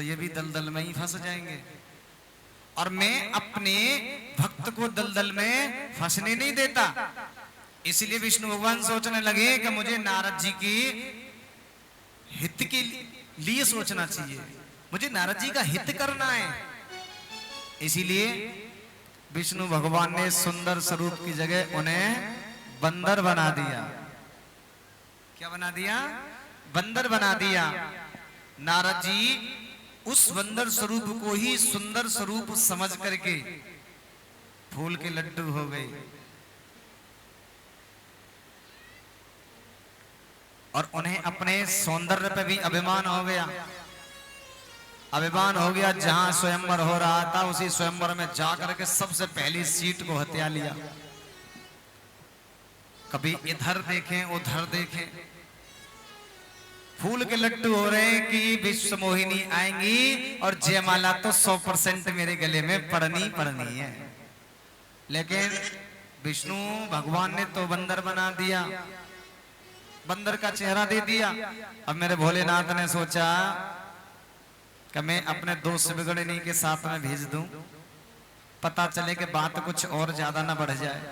तो ये भी दलदल में ही फंस जाएंगे। और मैं अपने भक्त को दलदल में फंसने नहीं देता। इसलिए विष्णु भगवान सोचने लगे कि मुझे नारद जी की हित के लिए सोचना चाहिए, मुझे नारद जी का हित करना है। इसीलिए विष्णु भगवान ने सुंदर स्वरूप की जगह उन्हें बंदर बना दिया। क्या बना दिया? बंदर बना दिया। नारद जी उस बंदर स्वरूप को ही सुंदर स्वरूप समझ करके फूल के लड्डू हो गए। और उन्हें अपने सौंदर्य पे भी अभिमान हो गया। अभिमान हो गया, जहां स्वयंवर हो रहा था उसी स्वयंवर में जाकर के सबसे पहली सीट को हत्या लिया। कभी इधर देखें उधर देखें, फूल के लड्डू हो रहे हैं कि विश्व मोहिनी आएंगी और जयमाला तो 100% मेरे गले में पड़नी है। लेकिन विष्णु भगवान ने तो बंदर बना दिया, बंदर का चेहरा दे दिया। अब मेरे भोलेनाथ ने सोचा कि मैं अपने दोस्त बिगड़नी के साथ में भेज दूं, पता चले कि बात कुछ और ज्यादा ना बढ़ जाए।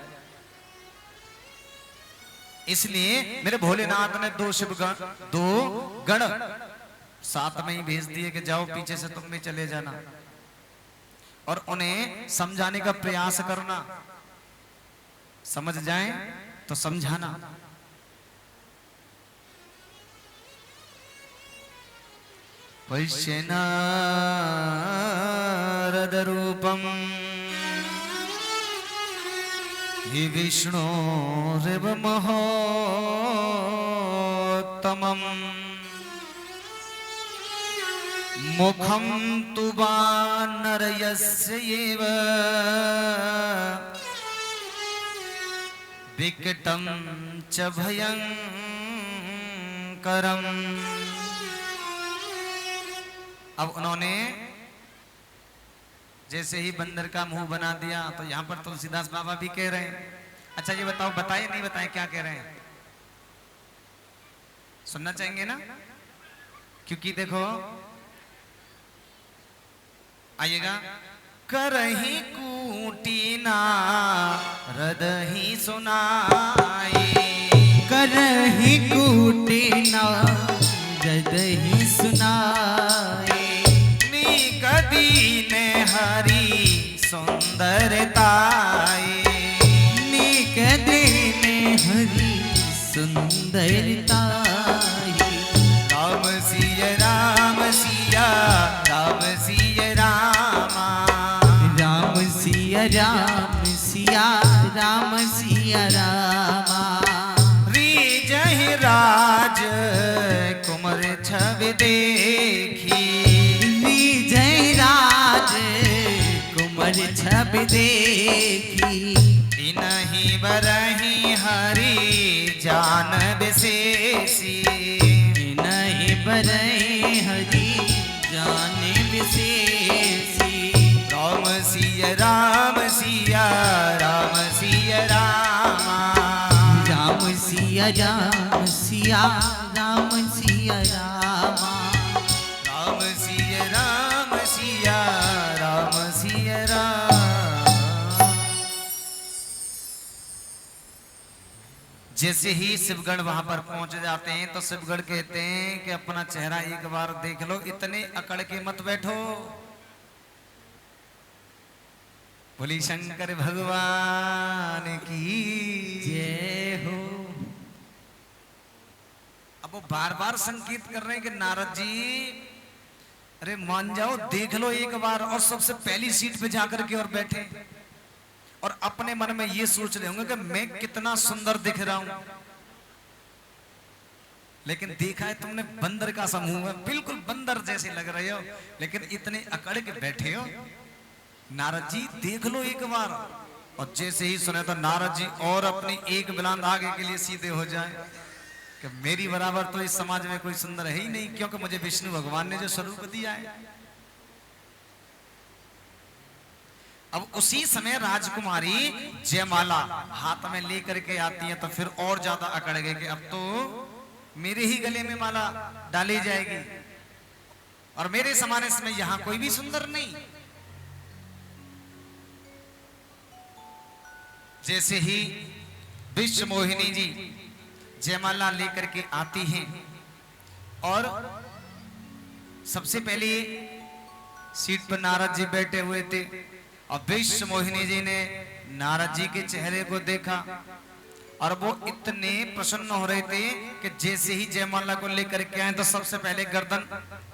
इसलिए मेरे भोलेनाथ ने दो गण साथ में ही भेज दिए कि जाओ पीछे से तुम भी चले जाना और उन्हें समझाने का प्रयास करना, समझ जाएं तो समझाना। पश्य नारद रूपम हि विष्णोरिव महोत्तमम् मुखं तु वानरयस्यैव विकटं च भयंकरम्। अब उन्होंने जैसे ही बंदर का मुंह बना दिया तो यहां पर तुलसीदास बाबा भी कह रहे हैं। अच्छा ये बताओ, बताए नहीं बताए क्या कह रहे हैं? सुनना चाहेंगे ना? क्योंकि देखो आइएगा। करही कूटी नारद ही सुनाई, करही कूटी नारद ही सुनाई। दीने हरी सुंदरताई, निक दीने हरी सुंदरताई। राम सिया राम सिया राम सिया रामा, राम सिया राम सिया राम सिया रामा। री जय राज कुमर छवि देखी, कुमर छब देखी। इनहि बरही हरि जान विशेषी, इनहि बरही हरि जान विशेषी। राम सिया राम सिया राम सिया रामा, राम सिया राम सिया राम सिया रामा। राम सिया राम सिया राम सिया राम। जैसे ही शिवगढ़ वहां पर पहुंच जाते हैं तो शिवगढ़ कहते हैं कि अपना चेहरा एक बार देख लो, इतने अकड़ के मत बैठो। बोली शंकर भगवान की जय हो। अब वो बार बार संकेत कर रहे हैं कि नारद जी अरे मान जाओ, देख लो एक बार। और सबसे पहली सीट पे जाकर के और बैठे और अपने मन में ये सोच रहे होंगे कि मैं कितना सुंदर दिख रहा हूं। लेकिन देखा है तुमने बंदर का समूह है, बिल्कुल बंदर जैसे लग रहे हो, लेकिन इतने अकड़ के बैठे हो। नारद जी देख लो एक बार। और जैसे ही सुने तो नारद जी और अपनी एक बुलंद आगे के लिए सीधे हो जाए कि मेरी बराबर तो इस समाज में कोई सुंदर है ही नहीं, क्योंकि मुझे विष्णु भगवान ने जो स्वरूप दिया है। अब उसी समय राजकुमारी जयमाला हाथ में लेकर के आती है तो फिर और ज्यादा अकड़ गए कि अब तो मेरे ही गले में माला डाली जाएगी। और मेरे समान इसमें यहां कोई भी सुंदर नहीं। जैसे ही विश्व मोहिनी जी जयमाला लेकर के आती हैं और सबसे पहले सीट पर नारद जी बैठे हुए थे और विश्व मोहिनी जी ने नारद जी के चेहरे को देखा और वो इतने प्रसन्न हो रहे थे कि जैसे ही जयमाला को लेकर के आए तो सबसे पहले गर्दन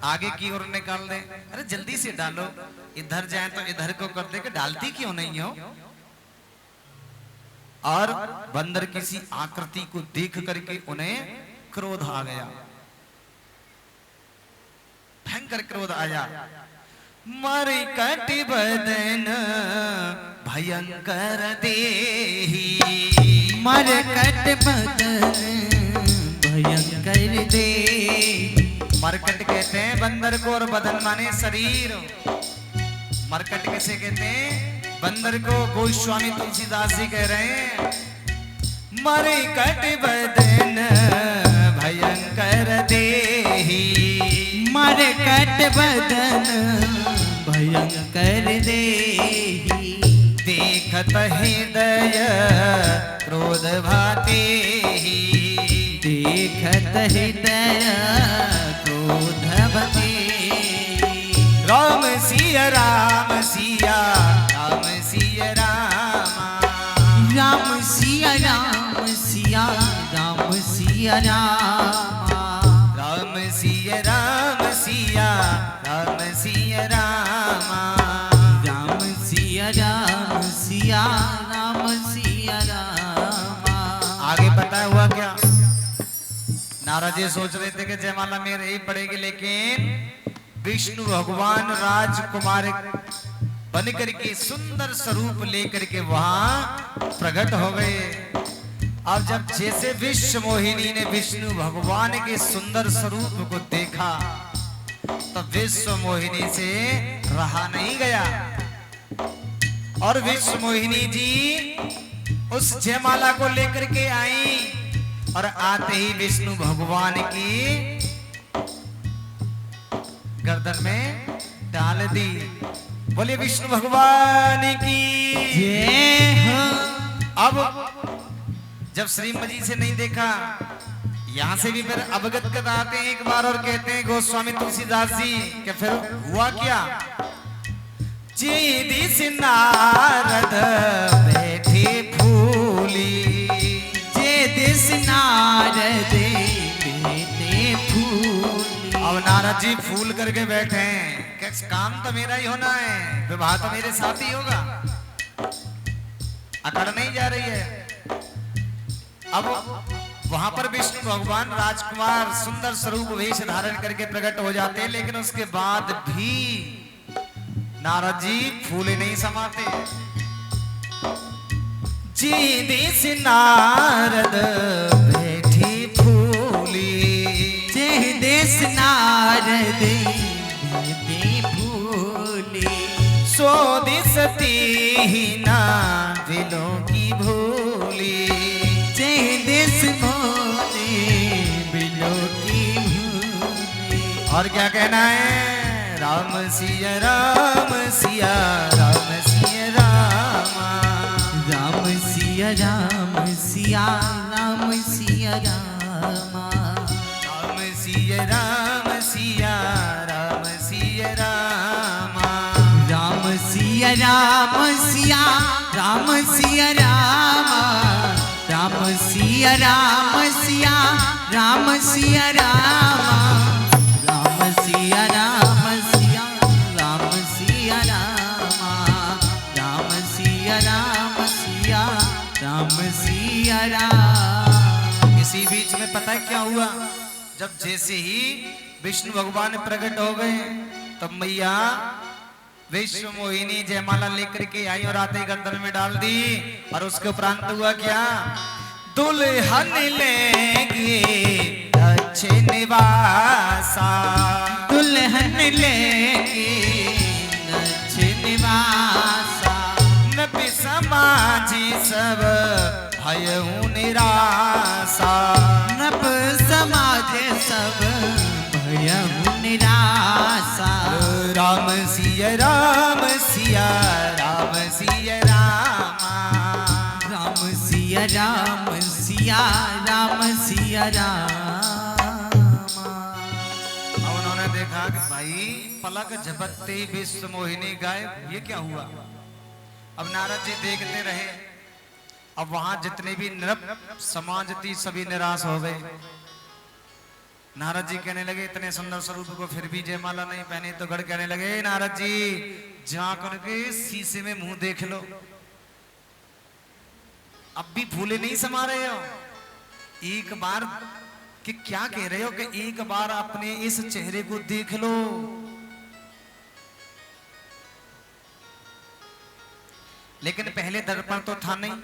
आगे की ओर निकाल दे। अरे जल्दी से डालो, इधर जाए तो इधर को कर दे कि डालती क्यों नहीं हो। और बंदर किसी आकृति को देख करके उन्हें क्रोध आ गया, भयंकर क्रोध आया। मरकट बदन भयंकर देही, मरकट बदन भयंकर दे। मरकट कहते हैं बंदर को और बदन माने शरीर। मरकट कैसे कहते हैं बंदर को, गोस्वामी तुलसीदास जी कह रहे हैं मरकट बदन भयंकर देही, मरकट बदन भयंकर देही। देखत हृदय क्रोध भाते ही, देखत हृदय क्रोध भते। राम सिया राम सिया राम सिया रामा, राम सिया राम सिया राम सिया रामा। राम सिया राम सिया राम सिया रामा। राम सिया राम सिया राम सिया रामा। आगे पता हुआ क्या, नारद जी सोच रहे थे कि जयमाला मेरे ही पड़ेगी, लेकिन विष्णु भगवान राजकुमार बन करके सुंदर स्वरूप लेकर के वहां प्रकट हो गए। अब जब जैसे विश्व मोहिनी ने विष्णु भगवान के सुंदर स्वरूप को देखा तो विश्व मोहिनी से रहा नहीं गया और विश्व मोहिनी जी उस जयमाला को लेकर के आई और आते ही विष्णु भगवान की गर्दन में डाल दी। बोलिए विष्णु भगवान की जय हो। अब जब श्रीमती से नहीं देखा, यहां से भी फिर अवगत कराते हैं एक बार और कहते हैं गोस्वामी तुलसीदास जी कि फिर हुआ क्या। जिदिस नारद बैठे फूली, जिदिस नारद बैठे फूली। अब नारद जी फूल करके बैठे हैं, काम तो मेरा ही होना है, विवाह तो मेरे साथ ही होगा, अकड़ नहीं जा रही है। अब वहां पर विष्णु भगवान राजकुमार सुंदर स्वरूप वेश धारण करके प्रकट हो जाते हैं, लेकिन उसके बाद भी नारद जी फूले नहीं समाते। जी देश नारद बैठे फूली, जे देश नारद बैठे फूली। सो दिसती ही ना दिलों की भूली, जे देश मोने बिलो की भूली। और क्या कहना है, राम सिया राम सिया राम सिया रामा। राम सिया राम सिया राम सिया रामा। राम सिया राम सिया राम सिया रामा। राम सिया राम सिया राम सिया रामा। राम सिया राम सिया राम सिया रामा। राम सिया राम सिया राम सिया रामा। राम सिया राम सिया राम सिया राम। इसी बीच में पता है क्या हुआ, जब जैसे ही विष्णु भगवान प्रकट हो गए तब मैया विश्व मोहिनी जयमाला लेकर के आई और आते ही गर्दन में डाल दी। और उसके उपरांत हुआ क्या, दुल्हन लेंगे अच्छे निवासा। दुल्हन लेके अच्छे निवासा। नबी समाजी सब भयहु निराशा। नब समाज सब भयहु निराशा। राम सिया राम सिया राम सिया रामा। राम सिया राम सिया राम सिया रामा। अब उन्होंने देखा कि भाई पलक झपकते ही विश्व मोहिनी गायब, ये क्या हुआ। अब नारद जी देखते रहे। अब वहां जितने भी नृप समाज थी सभी निराश हो गए। नारद जी कहने लगे इतने सुंदर स्वरूप को फिर भी जयमाला नहीं पहनी तो गढ़ कहने लगे नारद जी जा करके शीशे में मुंह देख लो, अब भी फूले नहीं समा रहे हो। एक बार कि क्या कह रहे हो कि एक बार अपने इस चेहरे को देख लो। लेकिन पहले दर्पण तो था नहीं,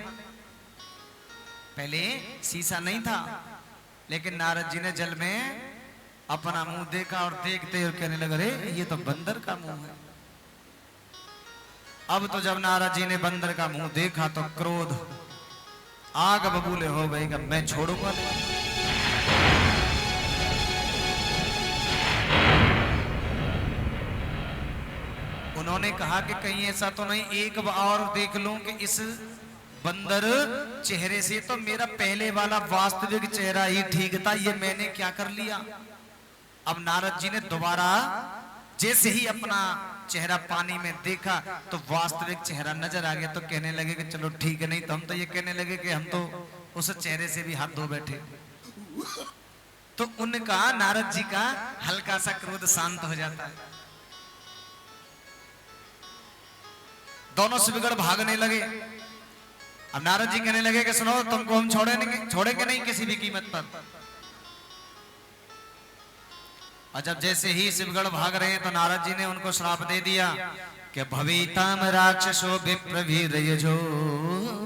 पहले शीशा नहीं था। लेकिन नारद जी ने जल में अपना मुंह देखा और देखते और कहने लगे अरे ये तो बंदर का मुंह है। अब तो जब नारद जी ने बंदर का मुंह देखा तो क्रोध आग बबूले हो गई कि मैं छोड़ूंगा नहीं। उन्होंने कहा कि कहीं ऐसा तो नहीं एक बार और देख लूं कि इस बंदर चेहरे से तो मेरा पहले वाला वास्तविक चेहरा ही ठीक था, ये मैंने क्या कर लिया। अब नारद जी ने दोबारा जैसे ही अपना चेहरा पानी में देखा तो वास्तविक चेहरा नजर आ गया। तो कहने लगे कि चलो ठीक है, नहीं तो हम तो ये कहने लगे कि हम तो उस चेहरे से भी हाथ धो बैठे। तो उनका नारद जी का हल्का सा क्रोध शांत हो जाता है। दोनों सुबगढ़ भागने लगे। अब नारद जी कहने लगे कि सुनो तुमको हम छोड़ेंगे नहीं किसी भी कीमत पर। और जब जैसे ही शिवगढ़ भाग रहे हैं तो नारद जी ने उनको श्राप दे दिया कि भविताम राक्षसो विप्रवीरयजो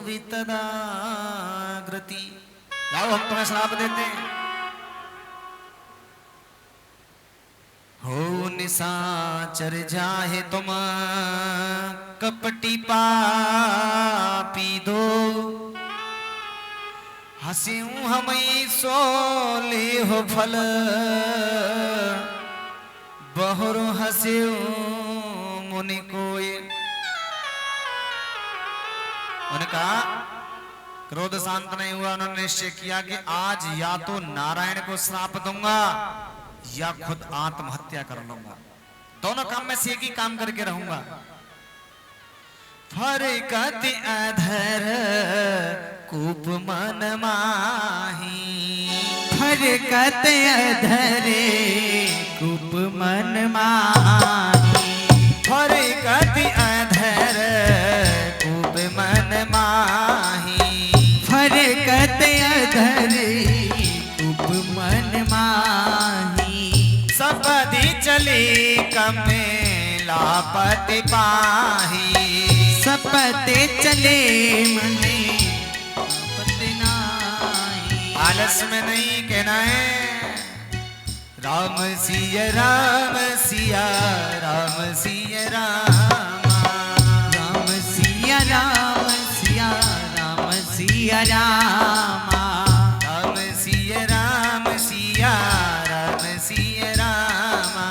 वितदाग्रति। जाओ हम तुम्हें श्राप देते हैं। हो निशाचर जाहे तुम कपटी पापी दो, हंस्यू हमें सोले हो फल बहुरो हंस्यू मुनि कोय। उनका क्रोध शांत नहीं हुआ। उन्होंने निश्चय किया कि आज या तो नारायण को श्राप दूंगा या खुद आत्महत्या कर लूंगा। दोनों काम में से एक ही काम करके रहूंगा। फरकत अधर कूप मन माही, फरकत अधरे कूप मन माही। फरकत अधर कूप मन माही, फरकत अधरे कूप मन माही। सपदि चले कमे लापत पाही, सपते चले मने पत नाही। आलस में नहीं कहना है राम सिया राम सिया राम सिया रामा। राम सिया राम सिया राम सिया रामा। राम सिया राम सिया राम सिया रामा।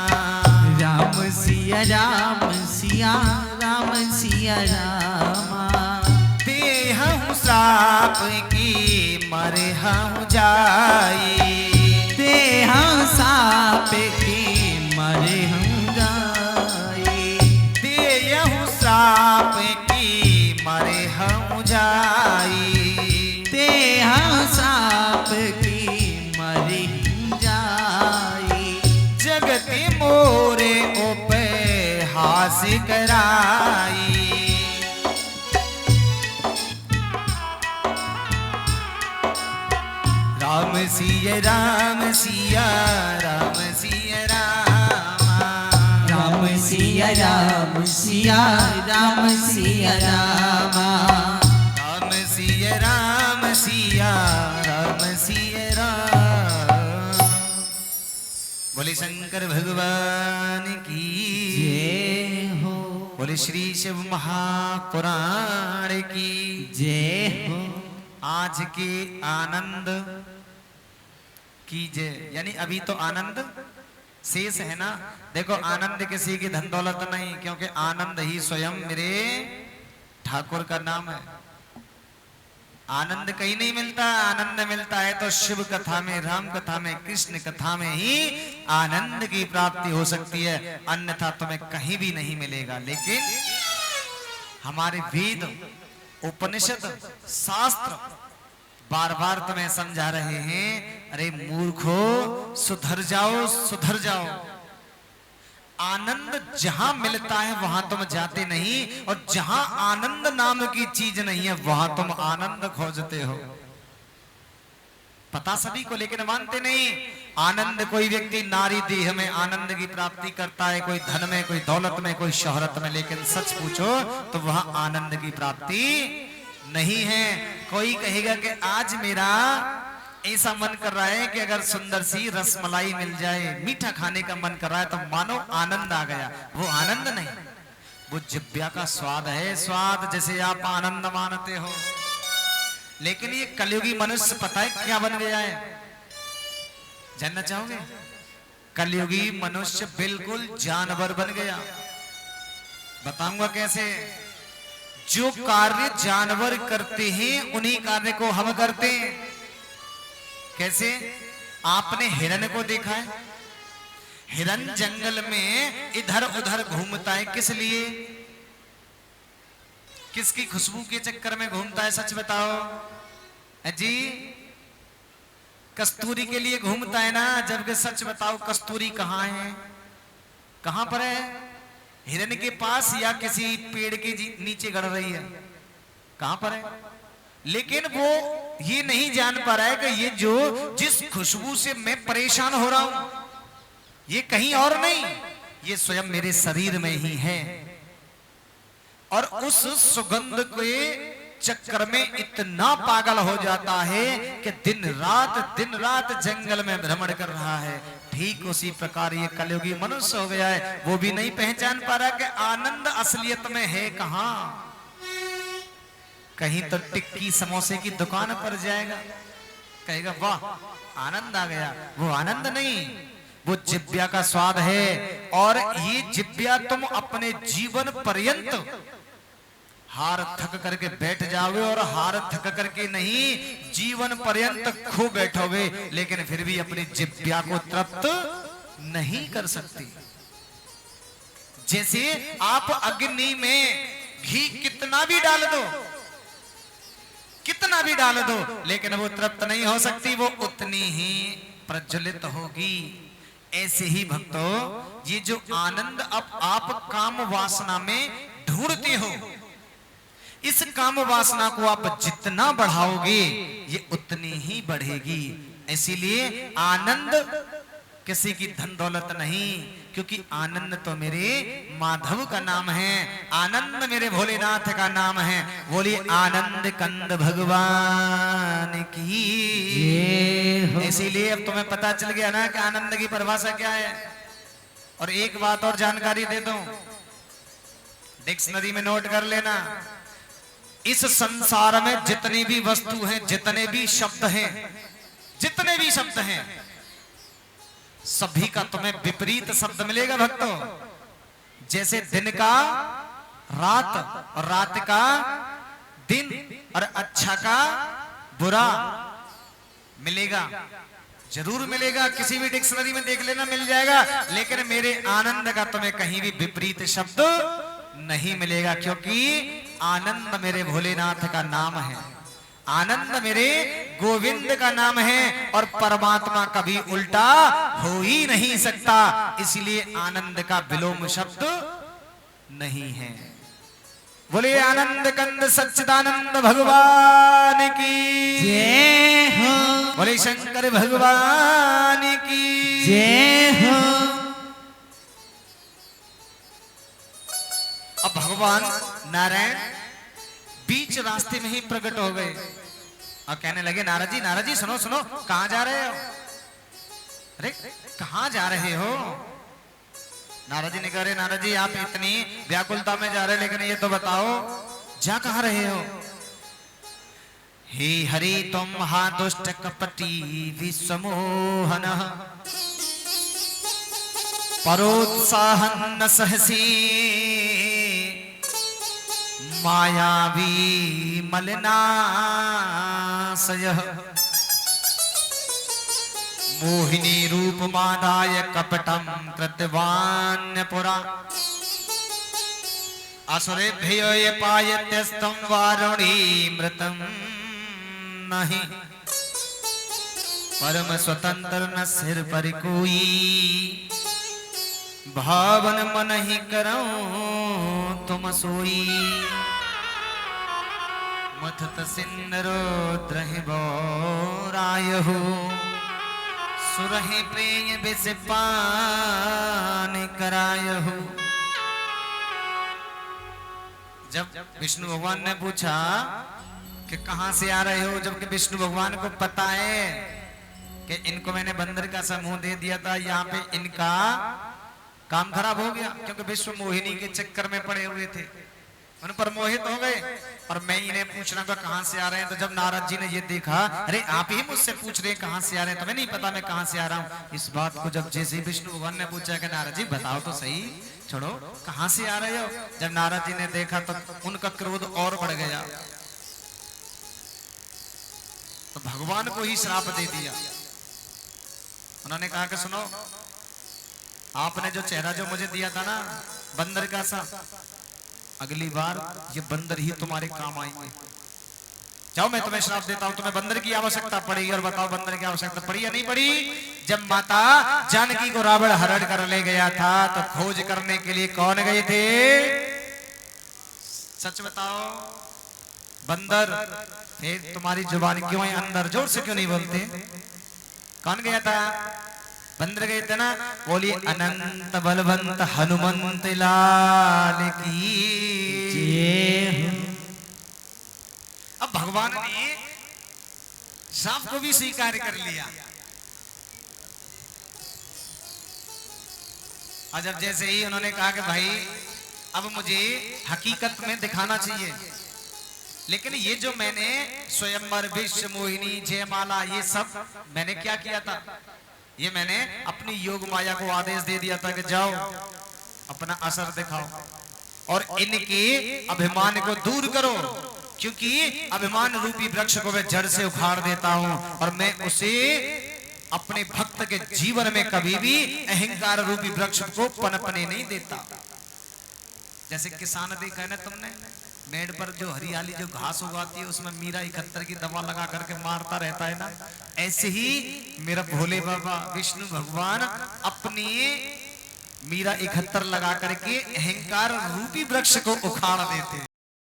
राम सिया राम सिया राम सिया रामा। देहु श्राप की मरे हूँ जाई, देहा साप की मरे हम जाए। देहु श्राप की मरे हूँ जाई, देहा साप की मरे हम जाए। जगति मोरे ओपे हास कराई। राम सिया राम सिया राम सिया रामा। राम सिया राम सिया राम सिया रामा। राम सिया राम सिया राम सिया राम। बोले शंकर भगवान की जय हो। बोले श्री शिव महापुराण की जय हो। आज के आनंद कीजिए, यानी अभी तो आनंद शेष है ना। देखो आनंद किसी की धन दौलत नहीं, क्योंकि आनंद ही स्वयं मेरे ठाकुर का नाम है। आनंद कहीं नहीं मिलता, आनंद मिलता है तो शिव कथा में, राम कथा में, कृष्ण कथा में ही आनंद की प्राप्ति हो सकती है, अन्यथा तुम्हें कहीं भी नहीं मिलेगा। लेकिन हमारे वेद, उपनिषद, शास्त्र बार बार तुम्हें समझा रहे हैं, अरे मूर्खो सुधर जाओ, सुधर जाओ। आनंद जहां मिलता है वहां तुम जाते नहीं, और जहां आनंद नाम की चीज नहीं है वहां तुम आनंद खोजते हो। पता सभी को, लेकिन मानते नहीं। आनंद कोई व्यक्ति नारी देह में आनंद की प्राप्ति करता है, कोई धन में, कोई दौलत में, कोई शोहरत में, लेकिन सच पूछो तो वहां आनंद की प्राप्ति नहीं है। कोई कहेगा कि आज मेरा ऐसा मन कर रहा है कि अगर सुंदर सी रसमलाई मिल जाए, मीठा खाने का मन कर रहा है, तो मानो आनंद आ गया। वो आनंद नहीं, वो जिब्या का स्वाद है, स्वाद जैसे आप आनंद मानते हो। लेकिन ये कलयुगी मनुष्य पता है क्या बन गया है, जानना चाहोगे? कलयुगी मनुष्य बिल्कुल जानवर बन गया। बताऊंगा कैसे। जो कार्य जानवर करते हैं उन्हीं कार्य को हम करते हैं। कैसे? आपने हिरण को देखा है? हिरण जंगल में इधर उधर घूमता है, किस लिए? किसकी खुशबू के चक्कर में घूमता है, सच बताओ जी? कस्तूरी के लिए घूमता है ना। जबकि सच बताओ कस्तूरी कहाँ है, कहां पर है? हिरण के पास या किसी पेड़ के नीचे गड़ रही है, कहां पर है? लेकिन वो ये नहीं जान पा रहा है कि ये जो जिस खुशबू से मैं परेशान हो रहा हूं, ये कहीं और नहीं, ये स्वयं मेरे शरीर में ही है। और उस सुगंध के चक्कर में इतना पागल हो जाता है कि दिन रात जंगल में भ्रमण कर रहा है। ठीक उसी प्रकार ये कलयुगी मनुष्य हो गया है। वो भी नहीं पहचान पा रहा कि आनंद असलियत में है कहां। कहीं तो टिक्की समोसे की दुकान पर जाएगा, कहेगा वाह आनंद आ गया। वो आनंद नहीं, वो जिब्या का स्वाद है। और ये जिब्या तुम अपने जीवन पर्यंत हार थक करके बैठ जाओगे, और हार थक करके नहीं, जीवन पर्यंत खो बैठोगे, लेकिन फिर भी अपनी जिब्या को तृप्त नहीं कर सकती। जैसे आप अग्नि में घी कितना भी डाल दो, कितना भी डाल दो, लेकिन वो तृप्त नहीं हो सकती, वो उतनी ही प्रज्वलित होगी। ऐसे ही भक्तों, ये जो आनंद अब आप काम वासना में ढूंढते हो, इस काम वासना को आप जितना बढ़ाओगे ये उतनी ही बढ़ेगी। इसीलिए आनंद किसी की धन दौलत नहीं, क्योंकि आनंद तो मेरे माधव का नाम है, आनंद मेरे भोलेनाथ का नाम है। बोलिए आनंद कंद भगवान की। इसीलिए अब तुम्हें पता चल गया ना कि आनंद की परिभाषा क्या है। और एक बात और जानकारी दे दूं, डिक्शनरी में नोट कर लेना। इस संसार में जितनी भी वस्तु हैं, जितने भी शब्द हैं, जितने भी शब्द हैं, सभी का तुम्हें विपरीत शब्द मिलेगा भक्तों। जैसे दिन का रात, और रात का दिन, और अच्छा का बुरा मिलेगा, जरूर मिलेगा। किसी भी डिक्शनरी में देख लेना, मिल जाएगा। लेकिन मेरे आनंद का तुम्हें कहीं भी विपरीत शब्द नहीं मिलेगा, क्योंकि आनंद मेरे भोलेनाथ का नाम है, आनंद मेरे गोविंद का नाम है, और परमात्मा कभी उल्टा हो ही नहीं सकता। इसलिए आनंद का विलोम शब्द नहीं है। बोले आनंद कंद सच्चिदानंद भगवान की जय हो। बोले शंकर भगवान की जय हो। अब भगवान नारायण बीच रास्ते में ही प्रकट हो गए और कहने लगे, नारद जी सुनो सुनो, कहां जा रहे हो? अरे कहां जा रहे हो? नारद जी ने कहा, नारद जी आप इतनी व्याकुलता में जा रहे, लेकिन ये तो बताओ जा कहां रहे हो? हे हरि तुम हा दुष्ट कपटी विश्वमोहन, परोत्साहन न सहसी मायावी मलिनाशयः मोहिनी रूप मादाय कपटम कृतवान्य पुरा असुरेभ्यो ये पायत्यस्तं वारुणी मृतं नहीं परम स्वतंत्र न सिर पर कोई भावन मन ही करो तुम सोई मथत सिंदरो द्रहि बोराय हो सुरहि प्रेय बिस पान कराय हो। जब विष्णु भगवान ने पूछा कि कहां से आ रहे हो, जबकि विष्णु भगवान को पता है कि इनको मैंने बंदर का समूह दे दिया था, यहाँ पे इनका काम खराब हो गया क्योंकि विश्व मोहिनी के चक्कर में पड़े हुए थे, उन पर मोहित हो गए और मैं इन्हें पूछ रहा था कहां से आ रहे हैं। तो जब नारद जी ने ये देखा, अरे आप ही मुझसे पूछ रहे हैं कहां से आ रहे हैं, तुम्हें नहीं पता मैं कहां से आ रहा हूं। इस बात को जब जैसे विष्णु भगवान ने पूछा कि नारद जी बताओ तो सही, छोड़ो कहां से आ रहे हो, जब नारद जी ने देखा तो उनका क्रोध और बढ़ गया, तो भगवान को ही श्राप दे दिया। उन्होंने कहा कि सुनो, आपने जो चेहरा जो मुझे दिया था ना बंदर का सा, अगली बार ये बंदर ही तुम्हारे काम आएंगे। जाओ मैं तुम्हें श्राप देता हूं, तुम्हें बंदर की आवश्यकता पड़ी, और बताओ बंदर की आवश्यकता पड़ी या नहीं पड़ी। जब माता जानकी को रावण हरण कर ले गया था तो खोज करने के लिए कौन गए थे, सच बताओ बंदर। फिर तुम्हारी जुबान क्यों है अंदर, जोर से क्यों नहीं बोलते, कौन गया था, बंदर गए थे ना। बोलिए अनंत बलवंत हनुमंत लाल की जय। अब भगवान ने श्राप को भी स्वीकार कर लिया। और जब जैसे ही उन्होंने कहा कि भाई अब मुझे हकीकत में दिखाना चाहिए, लेकिन ये जो मैंने स्वयंवर विश्व मोहिनी जयमाला ये सब मैंने क्या किया था, ये मैंने अपनी योग माया को आदेश दे दिया था कि जाओ अपना असर दिखाओ और इनके अभिमान को दूर करो, क्योंकि अभिमान रूपी वृक्ष को मैं जड़ से उखाड़ देता हूं और मैं उसे अपने भक्त के जीवन में कभी भी अहंकार रूपी वृक्ष को पनपने नहीं देता। जैसे किसान देखा है ना तुमने, मेड़ पर जो हरियाली जो घास उगाती है उसमें मीरा 71 की दवा लगा करके मारता रहता है ना, ऐसे ही मेरा भोले बाबा विष्णु भगवान अपनी मीरा 71 लगा करके अहंकार रूपी वृक्ष को उखाड़ देते हैं।